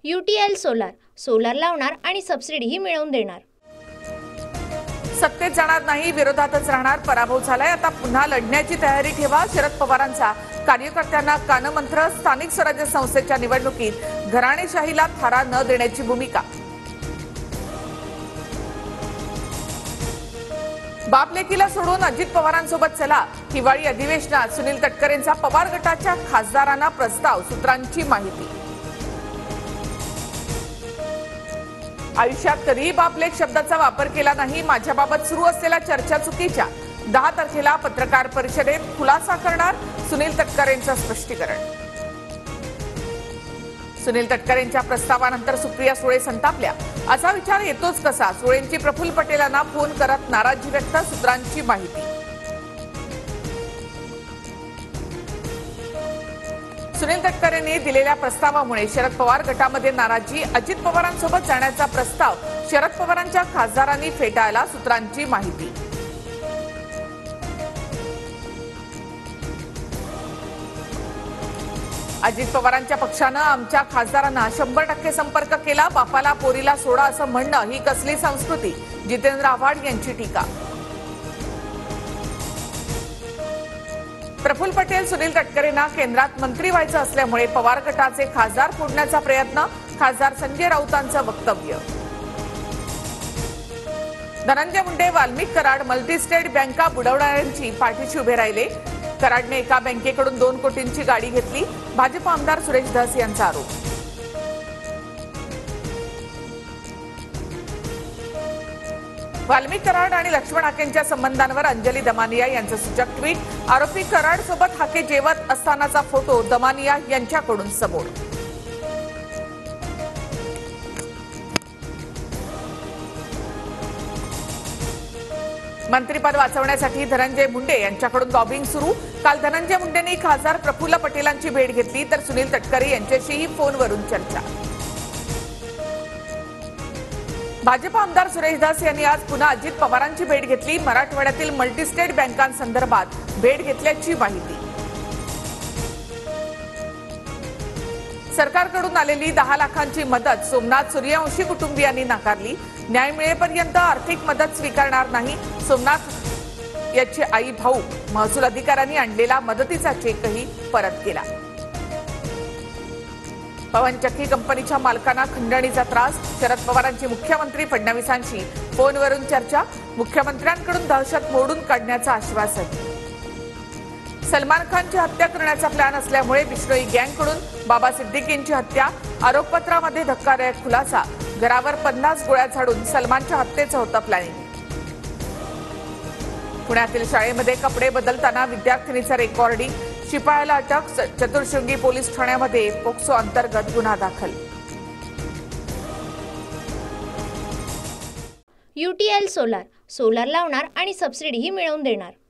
UTL solar लावणार आणि सबसिडीही मिळवून देणार। सत्तेत जाणार नाही, विरोधातच राहणार, पराभव झालाय, आता पुन्हा लढण्याची तयारी ठेवा। शरद पवारांचा कार्यकर्त्यांना कानमंत्र। स्थानिक स्वराज्य संस्थेच्या निवडणुकीत घराणेशाहीला थारा न देण्याची भूमिका। बापलेकीला सोडून अजित पवारांसोबत चला, हिवाळी अधिवेशनात सुनील तटकरेंचा पवार गटाच्या खासदारांना प्रस्ताव, सूत्रांची माहिती। आयुष्यात कधीही बापलेक शब्दाचा वापर केला नाही, माझ्याबाबत सुरू असलेल्या चर्चा चुकीच्या। 10 तारखेला पत्रकार परिषदेत खुलासा करणार, सुनील तटकरेंचं स्पष्टीकरण। सुनील तटकरेंच्या प्रस्तावानंतर सुप्रिया सुळे संतापल्या, असा विचार येतोच कसा? सुळेंची प्रफुल्ल पटेलांना फोन करत नाराजी व्यक्त, सूत्रांची माहिती। सुनील तटकरेंनी दिलेल्या प्रस्तावामुळे शरद पवार गटामध्ये नाराजी, अजित पवारांसोबत जाण्याचा प्रस्ताव शरद पवारांच्या खासदारांनी फेटाळला, सूत्रांची माहिती। अजित पवारांच्या पक्षानं आमच्या खासदारांना 100% संपर्क केला, बापाला पोरीला सोडा असं म्हणणं ही कसली संस्कृती? जितेंद्र आव्हाड यांची टीका। प्रफुल्ल पटेल सुनील तटकरेंना केंद्रात मंत्री व्हायचं असल्यामुळे पवार गटाचे खासदार फोडण्याचा प्रयत्न, खासदार संजय राऊतांचं वक्तव्य। धनंजय मुंडे वाल्मिक कराड मल्टीस्टेट बँका बुडवणाऱ्यांची पाठीशी उभे राहिले, कराडने एका बँकेकडून 2 कोटींची गाडी घेतली, भाजप आमदार सुरेश धस यांचा आरोप। वाल्मिक कराड आणि लक्ष्मण हाकेंच्या संबंधांवर अंजली दमानिया यांचं सूचक ट्विट, आरोपी कराड सोबत हाके जेवत असतानाचा फोटो दमानिया यांच्याकडून समोर। मंत्रीपद वाचवण्यासाठी धनंजय मुंडे यांच्याकडून लॉबिंग सुरू, काल धनंजय मुंडेंनी खासदार प्रफुल्ल पटेलांची भेट घेतली, तर सुनील तटकरे यांच्याशीही फोनवरून चर्चा। भाजप आमदार सुरेश धस यांनी आज पुन्हा अजित पवारांची भेट घेतली, मराठवाड्यातील मल्टीस्टेट बँकांसंदर्भात भेट घेतल्याची माहिती। सरकारकडून आलेली 10 लाखांची मदत सोमनाथ सूर्यवंशी कुटुंबियांनी नाकारली, न्याय मिळेपर्यंत आर्थिक मदत स्वीकारणार नाही, सोमनाथ याची आई भाऊ। महसूल अधिकाऱ्यांनी आणलेला मदतीचा चेकही परत केला। पवन चक्की कंपनीच्या मालकांना खंडणीचा त्रास, शरद पवारांची मुख्यमंत्री फडणवीसांशी फोनवरून चर्चा, मुख्यमंत्र्यांकडून दहशत मोडून काढण्याचं आश्वासन। सलमान खानची हत्या करण्याचा प्लॅन असल्यामुळे बिश्नोई गँगकडून बाबा सिद्दीकींची हत्या, आरोपपत्रामध्ये धक्कादायक खुलासा, घरावर 50 गोळ्या झाडून सलमानच्या हत्येचं होतं प्लॅनिंग। पुण्यातील शाळेमध्ये कपडे बदलताना विद्यार्थिनीचा रेकॉर्डिंग, शिपायाला अटक, चतुर्शृंगी पोलीस ठाण्यामध्ये पोक्सो अंतर्गत गुन्हा दाखल। UTL सोलार लावणार आणि सबसिडीही मिळवून देणार।